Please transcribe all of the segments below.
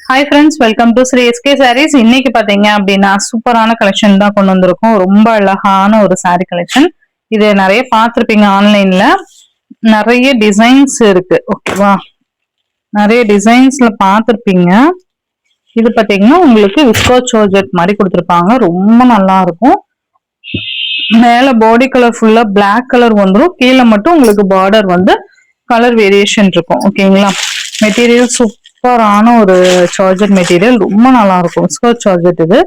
Hi friends, welcome to Sri SK sarees. இன்னைக்கு பாத்தீங்க அப்படின்னா சூப்பரான கலெக்ஷன் தான் கொண்டு வந்திருக்கோம். ரொம்ப அழகான ஒரு சாரீ கலெக்ஷன். இது நிறைய பார்த்துருப்பீங்க ஆன்லைன்ல. நிறைய டிசைன்ஸ் இருக்கு, ஓகேவா? நிறைய டிசைன்ஸ்ல பார்த்துருப்பீங்க. இது பாத்தீங்கன்னா உங்களுக்கு விஸ்கோ ஜார்ஜெட் மாதிரி கொடுத்துருப்பாங்க. ரொம்ப நல்லா இருக்கும். மேல பாடி கலர் ஃபுல்லா பிளாக் கலர் வந்துடும். கீழே மட்டும் உங்களுக்கு பார்டர் வந்து கலர் வேரியேஷன் இருக்கும். ஓகேங்களா? மெட்டீரியல் சூப்பரான ஒரு சார்ஜர் மெட்டீரியல், ரொம்ப நல்லா இருக்கும். விஸ்கோ சார்ஜெட் இது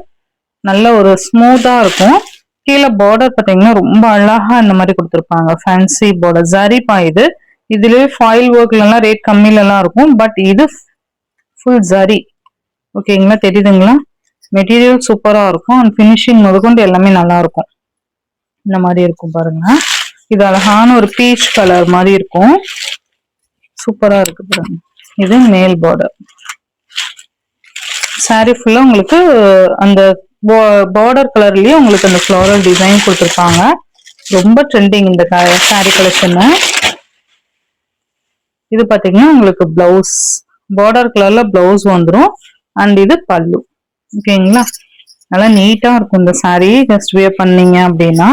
நல்ல ஒரு ஸ்மூத்தா இருக்கும். கீழே பார்டர் பாத்தீங்கன்னா ரொம்ப அழகா இந்த மாதிரி கொடுத்துருப்பாங்க. ஃபேன்சி பார்டர் ஜரிப்பா இது. இதுலயே ஃபாயில் ஒர்க்ல எல்லாம் ரேட் கம்மியில எல்லாம் இருக்கும். பட் இது ஃபுல் ஜரி. ஓகேங்களா? தெரியுதுங்களா? மெட்டீரியல் சூப்பரா இருக்கும். அண்ட் ஃபினிஷிங் முதற்கொண்டு எல்லாமே நல்லா இருக்கும். இந்த மாதிரி இருக்கும் பாருங்க. இது அழகான ஒரு பீச் கலர் மாதிரி இருக்கும். சூப்பரா இருக்கு பாருங்க. இது மேல் பார்டர். சாரி ஃபுல்லா உங்களுக்கு அந்த பார்டர் கலர்லயே உங்களுக்கு அந்த ஃப்ளோரல் டிசைன் கொடுத்துருப்பாங்க. ரொம்ப ட்ரெண்டிங் இந்த சாரி கலெக்ஷன். இது பாத்தீங்கன்னா உங்களுக்கு பிளவுஸ் பார்டர் கலர்ல பிளவுஸ் வந்துடும். அண்ட் இது பல்லு. ஓகேங்களா? நல்லா நீட்டா இருக்கும் இந்த சாரி. ஜஸ்ட் வியர் பண்ணீங்க அப்படின்னா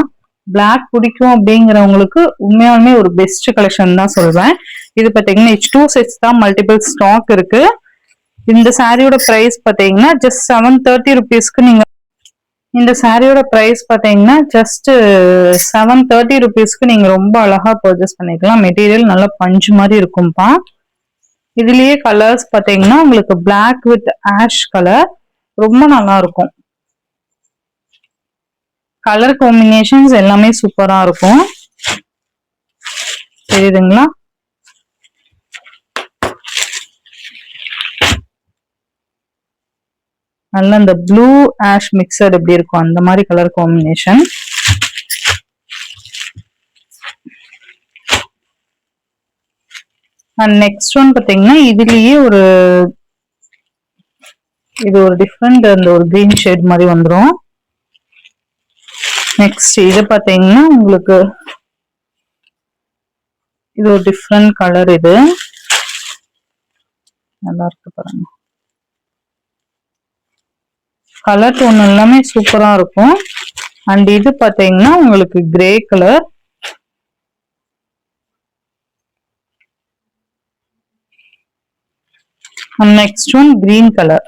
பிளாக் பிடிக்கும் அப்படிங்கிறவங்களுக்கு உண்மையாலுமே ஒரு பெஸ்ட் கலெக்ஷன் தான் சொல்வேன். இது பாத்தீங்கன்னா H2 செட்ஸ் தான், மல்டிபிள் ஸ்டாக் இருக்கு. இந்த சாரியோட பிரைஸ் பாத்தீங்கன்னா ஜஸ்ட் 730 ருபீஸ்க்கு நீங்க இந்த சாரியோட பிரைஸ் பாத்தீங்கன்னா ஜஸ்ட் 730 ருபீஸ்க்கு நீங்க ரொம்ப அழகா பர்ச்சேஸ் பண்ணிக்கலாம். மெட்டீரியல் நல்லா பஞ்சு மாதிரி இருக்கும்பா. இதுலயே கலர்ஸ் பாத்தீங்கன்னா உங்களுக்கு பிளாக் வித் ஆஷ் கலர் ரொம்ப நல்லா இருக்கும். கலர் காம்பினேஷன்ஸ் எல்லாமே சூப்பரா இருக்கும். தெரியுதுங்களா? நல்ல இந்த ப்ளூ ஆஷ் மிக்சர் எப்படி இருக்கும் அந்த மாதிரி colour combination. And next one பாத்தீங்கன்னா இதுலயே இது ஒரு டிஃப்ரெண்ட் அந்த ஒரு கிரீன் ஷேட் மாதிரி வந்துடும். நெக்ஸ்ட் இது பாத்தீங்கன்னா உங்களுக்கு இது ஒரு டிஃப்ரெண்ட் கலர். இது நல்லா இருக்கு பாருங்க. கலர் டோன் எல்லாமே சூப்பரா இருக்கும். அண்ட் இது பாத்தீங்கன்னா உங்களுக்கு grey colour. And next one green colour.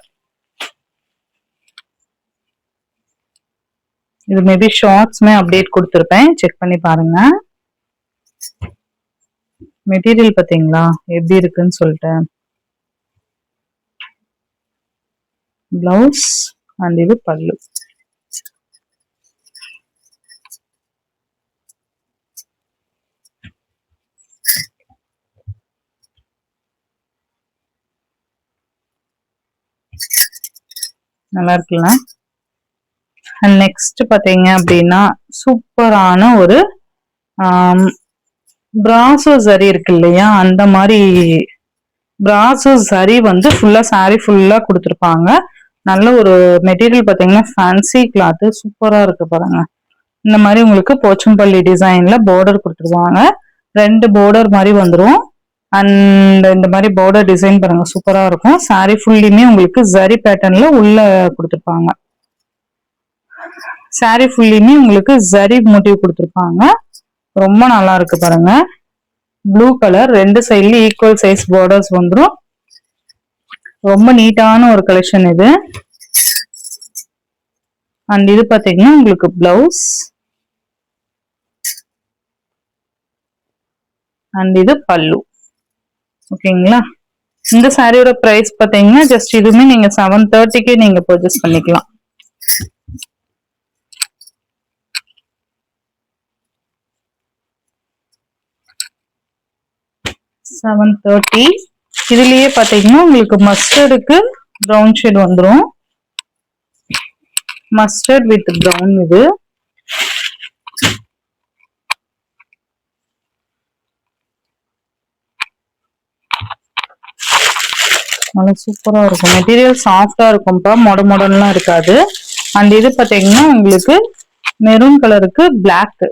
இது மேபி ஷார்ட்ஸ்மே அப்டேட் கொடுத்துருப்பேன், செக் பண்ணி பாருங்க. மெட்டீரியல் பாத்தீங்களா எப்படி இருக்குன்னு சொல்லிட்டு. பிளவுஸ் அண்ட் இது பல்லு. நல்லா இருக்குல்ல? அண்ட் நெக்ஸ்ட் பாத்தீங்க அப்படின்னா சூப்பரான ஒரு பிராசோ சரி இருக்கு இல்லையா, அந்த மாதிரி பிராசோ சரி வந்து ஃபுல்லா சாரி ஃபுல்லா கொடுத்துருப்பாங்க. நல்ல ஒரு மெட்டீரியல் பாத்தீங்கன்னா ஃபேன்சி கிளாத் சூப்பரா இருக்கு பாருங்க. இந்த மாதிரி உங்களுக்கு போச்சம்பள்ளி டிசைன்ல பார்டர் கொடுத்துருவாங்க. 2 பார்டர் மாதிரி வந்துடும். அண்ட் இந்த மாதிரி பார்டர் டிசைன் பாருங்க சூப்பரா இருக்கும். சாரி ஃபுல்லுமே உங்களுக்கு ஜரி பேட்டர்ன்ல உள்ள கொடுத்துருப்பாங்க. சாரி ஃபுல்லுமே உங்களுக்கு ஜரி மோட்டிவ் கொடுத்துருப்பாங்க. ரொம்ப நல்லா இருக்கு பாருங்க. ப்ளூ கலர், 2 சைட்லயும் ஈக்குவல் சைஸ் பார்டர்ஸ் வந்துடும். ரொம்ப நீட்டான ஒரு கலெக்ஷன் இது. அண்ட் இது பாத்தீங்கன்னா உங்களுக்கு பிளவுஸ் அண்ட் இது பல்லு. ஓகேங்களா? இந்த சாரியோட பிரைஸ் பாத்தீங்கன்னா ஜஸ்ட் இதுவுமே நீங்க 730க்கு நீங்க பர்ச்சேஸ் பண்ணிக்கலாம். $730. இதுலயே பாத்தீங்கன்னா உங்களுக்கு மஸ்டர்டுக்கு ப்ரௌன் ஷேட் வந்துடும். Mustard with brown. இது நல்லா சூப்பரா இருக்கும். மெட்டீரியல் சாஃப்டா இருக்கும்பா, மொடன்லாம் இருக்காது. அண்ட் இது பாத்தீங்கன்னா உங்களுக்கு மெரூன் கலருக்கு பிளாக்,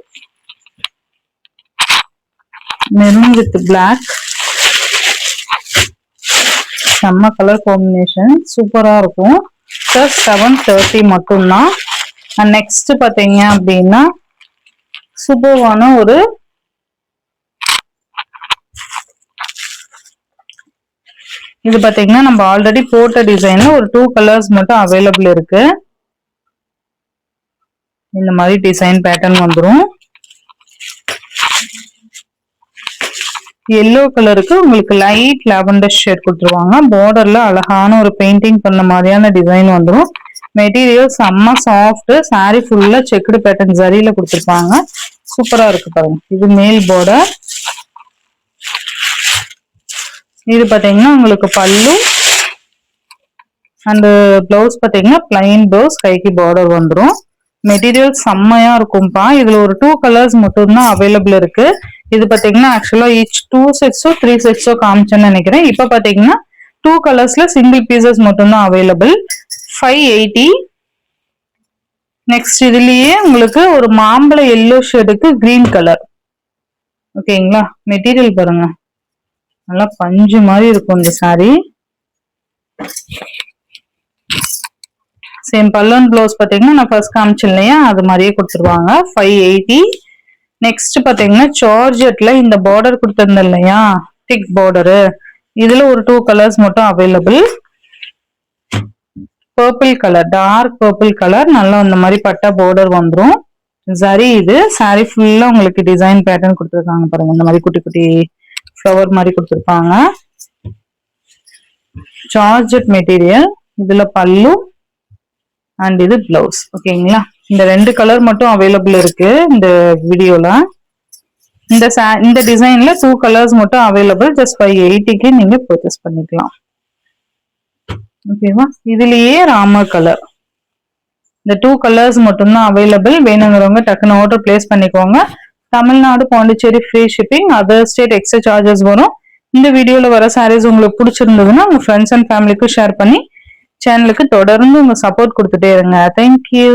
மெரூன் வித் பிளாக். செம்ம கலர் காம்பினேஷன் சூப்பரா இருக்கும். ஜஸ்ட் 730 மட்டும்தான். அண்ட் நெக்ஸ்ட் பாத்தீங்க அப்படின்னா சூப்பர்வான ஒரு இது பாத்தீங்கன்னா நம்ம ஆல்ரெடி போட்ட டிசைன்ல ஒரு 2 கலர்ஸ் மட்டும் அவைலபிள் இருக்கு. இந்த மாதிரி டிசைன் பேட்டர்ன் வந்துடும். எல்லோ கலருக்கு உங்களுக்கு லைட் லாவெண்டர் ஷேட் கொடுத்துருவாங்க. பார்டர்ல அழகான ஒரு பெயிண்டிங் பண்ண மாதிரியான டிசைன் வந்துடும். மெட்டீரியல் செம்ம சாஃப்ட். சாரி ஃபுல்லா செக்குடு பேட்டர்ன் ஜரியில கொடுத்துருப்பாங்க. சூப்பரா இருக்கு பாருங்க. இது மேல் பார்டர். இது பாத்தீங்கன்னா உங்களுக்கு பல்லு அண்ட் பிளவுஸ் பாத்தீங்கன்னா பிளைன் பிளவுஸ், கைக்கு பார்டர் வந்துடும். மெட்டீரியல் செம்மையா இருக்கும்பா. இதுல ஒரு 2 கலர்ஸ் மட்டும்தான் அவைலபிள் இருக்கு. இது பாத்தீங்கன்னா ஆக்சுவலா ஈச் 2 செட்ஸோ 3 செட்ஸோ காமிச்சேன்னு நினைக்கிறேன். இப்ப பாத்தீங்கன்னா 2 கலர்ஸ்ல சிங்கிள் பீசஸ் மட்டும்தான் அவைலபிள். 580. நெக்ஸ்ட் இதுலயே உங்களுக்கு ஒரு மாம்பழ எல்லோ ஷேடுக்கு கிரீன் கலர். ஓகேங்களா? மெட்டீரியல் பாருங்க, நல்லா பஞ்சு மாதிரி இருக்கும் இந்த சாரி. சேம் பல்லன் பிளவுஸ் பாத்தீங்கன்னா நான் ஃபர்ஸ்ட் காமிச்சேன் இல்லையா, அது மாதிரியே கொடுத்துருவாங்க. 580. நெக்ஸ்ட் பாத்தீங்கன்னா ஜார்ஜெட்ல இந்த பார்டர் கொடுத்திருந்தேன் இல்லையா, திக் பார்டரு, இதுல ஒரு 2 கலர்ஸ் மட்டும் available. Purple colour, dark purple colour, நல்லா இந்த மாதிரி பட்டா பார்டர் வந்துடும். சரி, இது சாரி ஃபுல்லா உங்களுக்கு டிசைன் பேட்டர்ன் கொடுத்துருக்காங்க பாருங்க. இந்த மாதிரி குட்டி குட்டி ஃப்ளவர் மாதிரி கொடுத்துருப்பாங்க. ஜார்ஜெட் மெட்டீரியல், இதுல பல்லு அண்ட் இது பிளவுஸ். ஓகேங்களா? இந்த 2 கலர் மட்டும் அவைலபிள் இருக்கு இந்த வீடியோல. இந்த டிசைன்ல 2 கலர்ஸ் மட்டும் அவைலபிள். ஜஸ்ட் 580க்கு நீங்க பர்ச்சேஸ் பண்ணிக்கலாம். ஓகேவா? இதுலயே ராமர் கலர், இந்த 2 கலர்ஸ் மட்டும்தான் அவைலபிள். வேணுங்கிறவங்க டக்குன்னு ஆர்டர் பிளேஸ் பண்ணிக்கோங்க. Tamil Nadu, Pondicherry free shipping. Other state extra charges வரும். இந்த வீடியோல வர சாரீஸ் உங்களுக்கு பிடிச்சிருந்ததுன்னா உங்க ஃப்ரெண்ட்ஸ் அண்ட் ஃபேமிலிக்கு ஷேர் பண்ணி சேனலுக்கு தொடர்ந்து உங்க சப்போர்ட் கொடுத்துட்டே இருங்க. தேங்க்யூ.